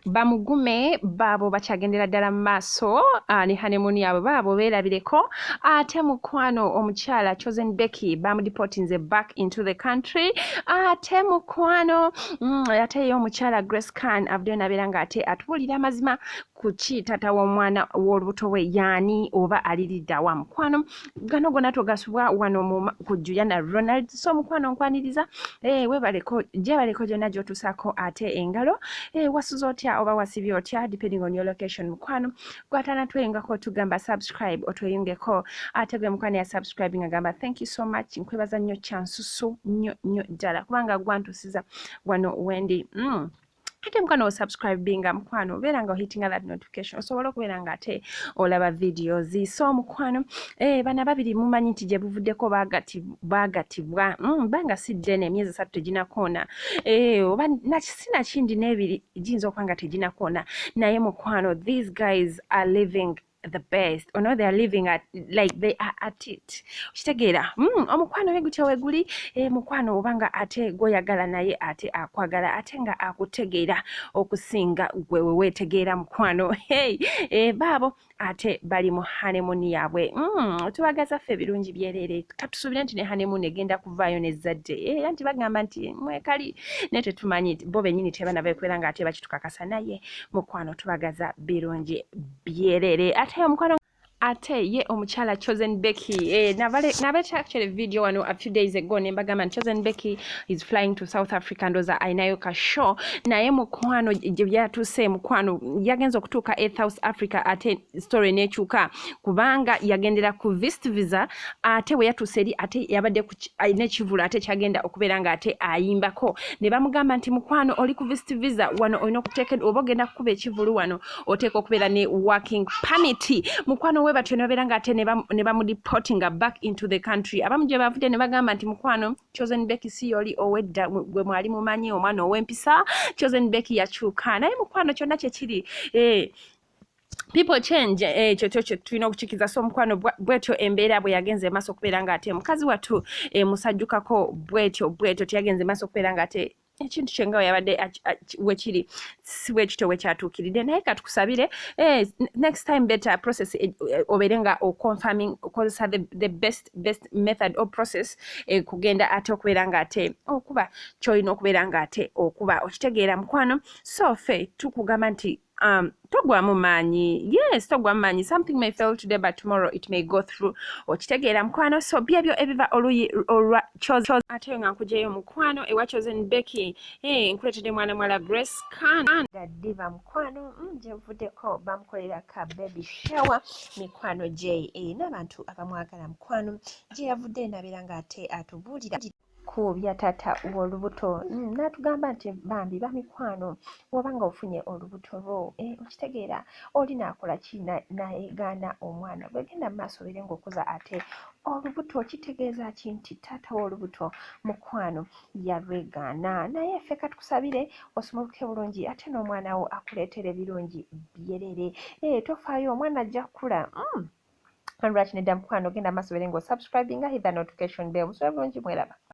bamugume babo bakyagendera ddala mu maaso ne honeymoon yaabwe babo beerabireko ate mukwano omukyala chozen becky bamudeportinze back into the country ate mukwano ate ye omukyala gracekhan avuddeyo nabeera nga ate atubuulira amazima kuki taata w'omwana w'olubuto we yaani oba aliridda wa mukwano gano gonna togasubwa wano ku Juliana Ronald so mukwano nkwaniriza webaleko gyonna gy'otuusako ate engalo wasuza otya oba wasibye otya depending on your location mukwano gwatanatweyungako tugamba subscribe otweyungeko ate gwe mukwano ya subscribing agamba thank you so much nkwebaza nnyo kyansusu nnyo ddala kubanga gwantusiza wano wendi ate mukwano subscribinga mukwano beera nga ohitinga that notification osobola okubeera nga ate olaba videos so mukwano bana babiri mumanyi nti gye buvuddeko baagatibwa banga si ddene emyezi 3 teginakoona oba sinakindi n'ebiri giyinza okuba nga teginakoona naye mukwano these guys are living the best or no they are living at like they are at it kitegeera omukwano wegutya weguli mukwano obanga ate goyagala naye ate akwagala ate nga akutegeera okusinga gwe wetegeera mukwano baabo ate bali mu honeymoon yaabwe tubagaza ffe birungi byerere katusuubire nti ne honeymoon egenda kuvaayo nezzadde anti bagamba nti mwekali ne tetumanyi bo bennyini tebana bekwera nga ate bakitukakasa naye mukwano tubagaza birungi byerere ate omukwano ate ye omukyala chozen becky nabeta actually video wano a few days ago nembagamba nti chozen becky is flying to South Africa ndoza ayinayo ka show naye mukwano gye byatuuse mukwano yagenza okutuuka South Africa ate story nekyuka kubanga yagendera ku visa ate we yatuuse eri ate yabadde ayina ekivulu ate kyagenda okubeera nga ate ayimbako ne bamugamba nti mukwano oli ku visa wano olina okuteeka oba ogenda kukuba ekivulu wano oteeka okubeera ne working permit mukwano batyo nabeera nga ate ne bamudeportinga back into the country abamu gye bavudde ne bagamba nti mukwano chozen becky si yoli owedda gwe mwali mumanyi omwana ow'empisa chozen becky yakyuka naye mukwano kyonna kyekiri people change ekyo tulina okukikiza so omukwano bwetyo embeera bwe yagenze maaso okubeera nga ate mukazi wattu musajjukako bwetyo teyagenze maaso okubeera nga ate ekintu kyenga yabadde wekiri siwekito wekyatuukiridde naye katukusabire next time better process obeere nga oconfirming okozesa the best method or process kugenda ate okubeera nga ate okuba kyolina okubeera nga ate okuba okitegeera mukwano so ffe tukugamba nti togwamu maanyi yes togwamu maanyi something may fail today but tomorrow it may go through okitegeera mukwano so byebyo ebiva oluyi olwa chozen ate nga nkujeyo mukwano ewa chozen becky nkuletedde mwana mwala gracekhan diva mukwano gyevuddeko bamukolera ka baby shower mikwano gye n'abantu abamwagala mukwano gye yavudde nabeera nga ate atubuulira ku bya taata w'olubuto n'atugamba nti bambi bamikwano wabanga ofunye olubuto lwo okitegeera olina akola ki nayegaana omwana bwegenda mu maaso obeere ng'okuza ate olubuto kitegeeza ki nti taata w'olubuto mukwano yalwegaana naye ffe katukusabire osumuluke bulungi ate n'omwana wo akuleetera ebirungi byerere tofaayo omwana ajja kukula lwaki nedda mukwano genda mu maaso obeere ng'osubscribinga hit the notification bell musube bulungi mweraba